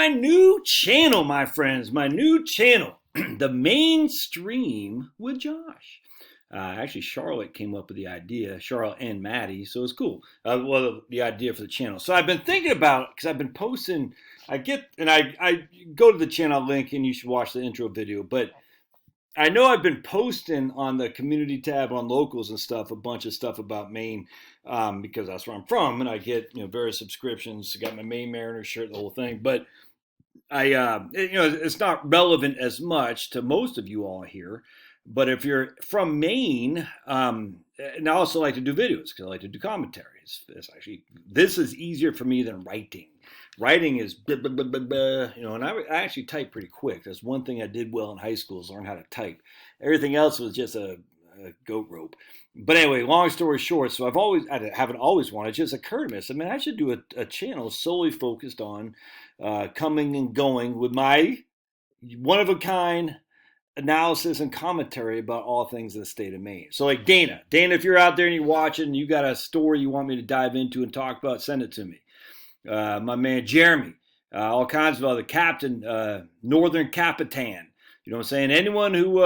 my new channel, my friends, my new channel, The Mainstream with Josh. Actually, Charlotte came up with the idea, Charlotte and Maddie, so it's cool. The idea for the channel. So I've been thinking about it because I've been posting. I go to the channel link and you should watch the intro video. But I know I've been posting on the community tab on locals and stuff, a bunch of stuff about Maine because that's where I'm from, and I get various subscriptions. I got my Maine Mariners shirt, the whole thing. But it's not relevant as much to most of you all here. But if you're from Maine, and I also like to do videos because I like to do commentaries. This is easier for me than writing. Writing is blah, blah, blah, blah, blah, and I actually type pretty quick. That's one thing I did well in high school is learn how to type. Everything else was just a goat rope. But anyway, long story short, so I haven't always wanted, it just occurred to me. I said, man, I should do a channel solely focused on coming and going with my one-of-a-kind analysis and commentary about all things in the state of Maine. So like Dana, if you're out there and you're watching, you got a story you want me to dive into and talk about, send it to me. My man Jeremy, all kinds of other Captain, Northern Capitan. You know what I'm saying? Anyone who,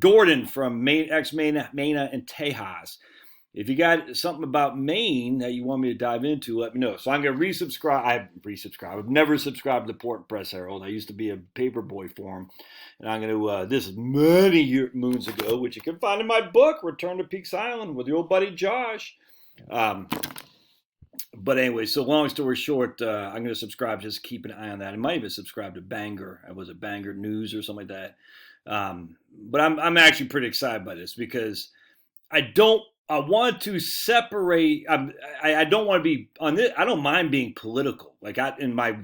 Gordon from Maine, Mena and Tejas. If you got something about Maine that you want me to dive into, let me know. So I'm going to resubscribe. I've never subscribed to the Port Press Herald. I used to be a paperboy for them. And I'm going to, this is many moons ago, which you can find in my book, Return to Peaks Island, with your old buddy Josh. But anyway, so long story short, I'm going to subscribe, just keep an eye on that. I might even subscribe to Bangor. Was it Bangor News or something like that? But I'm actually pretty excited by this because I want to separate. I don't want to be on this. I don't mind being political. Like in my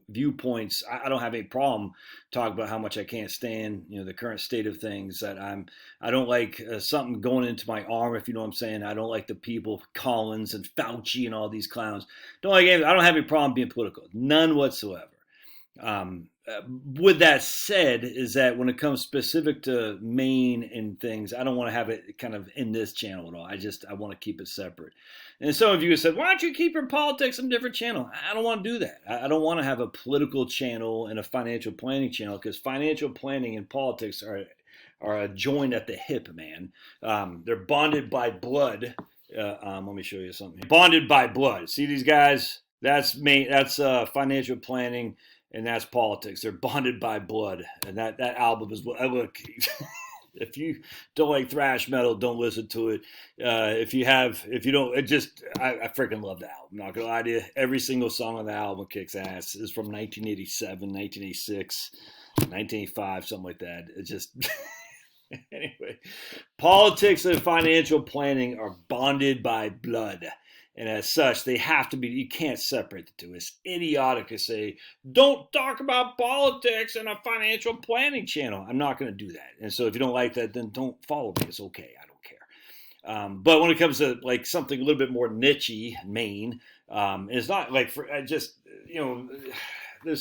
viewpoints, I don't have any problem talking about how much I can't stand, the current state of things. That I don't like something going into my arm, if you know what I'm saying. I don't like the people, Collins and Fauci and all these clowns. I don't have any problem being political, none whatsoever. With that said, is that when it comes specific to Maine and things, I don't want to have it kind of in this channel at all. I want to keep it separate. And some of you have said, why don't you keep your politics in a different channel? I don't want to do that. I don't want to have a political channel and a financial planning channel because financial planning and politics are joined at the hip, man. They're bonded by blood. Let me show you something. Bonded by blood. See these guys? That's Maine. That's financial planning. And that's politics. They're bonded by blood. And that album is what I look. If you don't like thrash metal, don't listen to it. If you don't, I freaking love the album. Not gonna lie to you. Every single song on the album kicks ass. It's from 1987, 1986, 1985, something like that. It's just, anyway. Politics and financial planning are bonded by blood. And as such, they have to be, you can't separate the two. It's idiotic to say, don't talk about politics in a financial planning channel. I'm not going to do that. And so if you don't like that, then don't follow me. It's okay. I don't care. But when it comes to like something a little bit more niche-y, Maine, it's not like, there's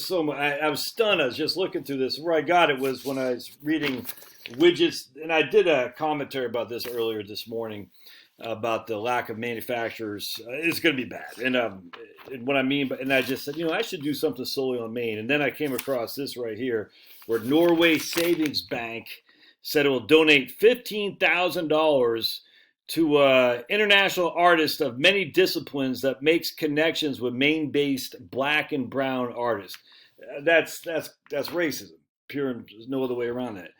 so much. I was stunned. I was just looking through this. Where I got it was when I was reading widgets. And I did a commentary about this earlier this morning. About the lack of manufacturers, it's going to be bad. And what I mean, and I just said, I should do something solely on Maine. And then I came across this right here, where Norway Savings Bank said it will donate $15,000 to international artists of many disciplines that makes connections with Maine-based Black and brown artists. That's racism. There's no other way around that.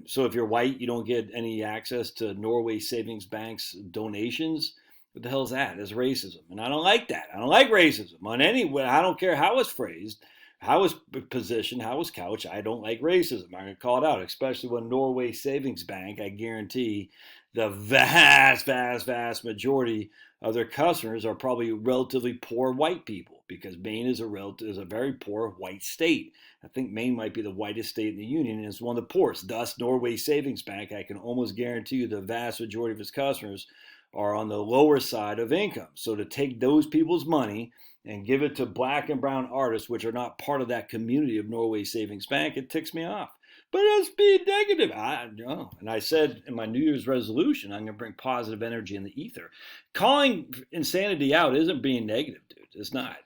So if you're white, you don't get any access to Norway Savings Bank's donations. What the hell is that? That's racism. And I don't like that. I don't like racism on any way. I don't care how it's phrased, how it's positioned, how it's couched. I don't like racism. I'm going to call it out, especially when Norway Savings Bank, I guarantee the vast, vast, vast majority of their customers are probably relatively poor white people because Maine is a very poor white state. I think Maine might be the whitest state in the union and it's one of the poorest. Thus, Norway Savings Bank, I can almost guarantee you the vast majority of its customers are on the lower side of income. So to take those people's money and give it to Black and brown artists, which are not part of that community of Norway Savings Bank, it ticks me off. But it's being negative. And I said in my New Year's resolution, I'm going to bring positive energy in the ether. Calling insanity out isn't being negative, dude. It's not.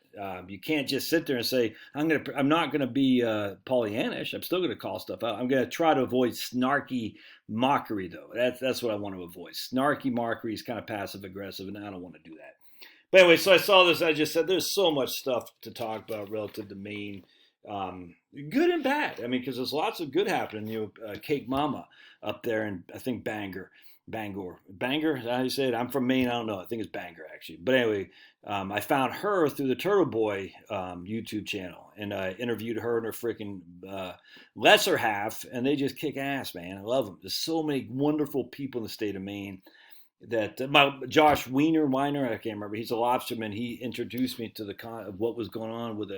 You can't just sit there and say, I'm not gonna be Pollyannish. I'm still gonna call stuff out. I'm gonna try to avoid snarky mockery, though. That's what I want to avoid. Snarky mockery is kind of passive aggressive, and I don't want to do that. But anyway, so I saw this. I just said there's so much stuff to talk about relative to Maine, good and bad. I mean, because there's lots of good happening. Cake Mama up there, and I think Bangor. Is that how you say it? I'm from Maine. I don't know. I think it's Bangor actually. But anyway, I found her through the Turtle Boy YouTube channel, and I interviewed her and her freaking lesser half, and they just kick ass, man. I love them. There's so many wonderful people in the state of Maine. That my Josh Weiner, I can't remember. He's a lobsterman. He introduced me to of what was going on with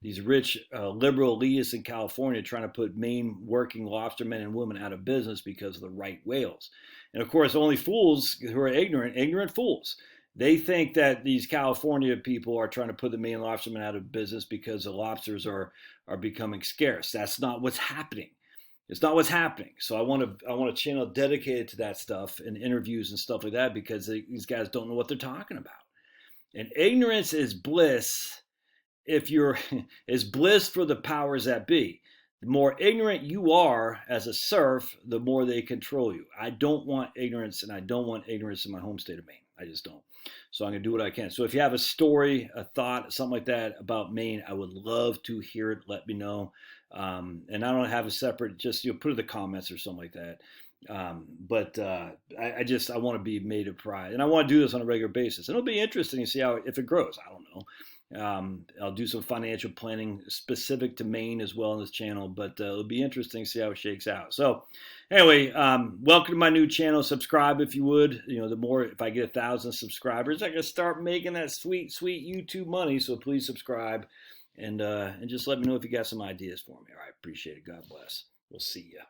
these rich liberal elitists in California trying to put Maine working lobstermen and women out of business because of the right whales. And of course, only fools who are ignorant fools. They think that these California people are trying to put the Maine lobstermen out of business because the lobsters are becoming scarce. That's not what's happening. It's not what's happening. So I want a channel dedicated to that stuff and interviews and stuff like that because these guys don't know what they're talking about. And ignorance is bliss is bliss for the powers that be. The more ignorant you are as a serf, the more they control you. I don't want ignorance, and I don't want ignorance in my home state of Maine. I just don't. So I'm going to do what I can. So if you have a story, a thought, something like that about Maine, I would love to hear it. Let me know. And I don't have a separate, just put it in the comments or something like that. But I want to be made of pride, and I want to do this on a regular basis. And it'll be interesting to see if it grows. I don't know. I'll do some financial planning specific to Maine as well on this channel, but it'll be interesting to see how it shakes out. So anyway, welcome to my new channel. Subscribe if you would. The more, if I get 1,000 subscribers, I can start making that sweet YouTube money. So please subscribe and just let me know if you got some ideas for me. All right, appreciate it. God bless. We'll see ya.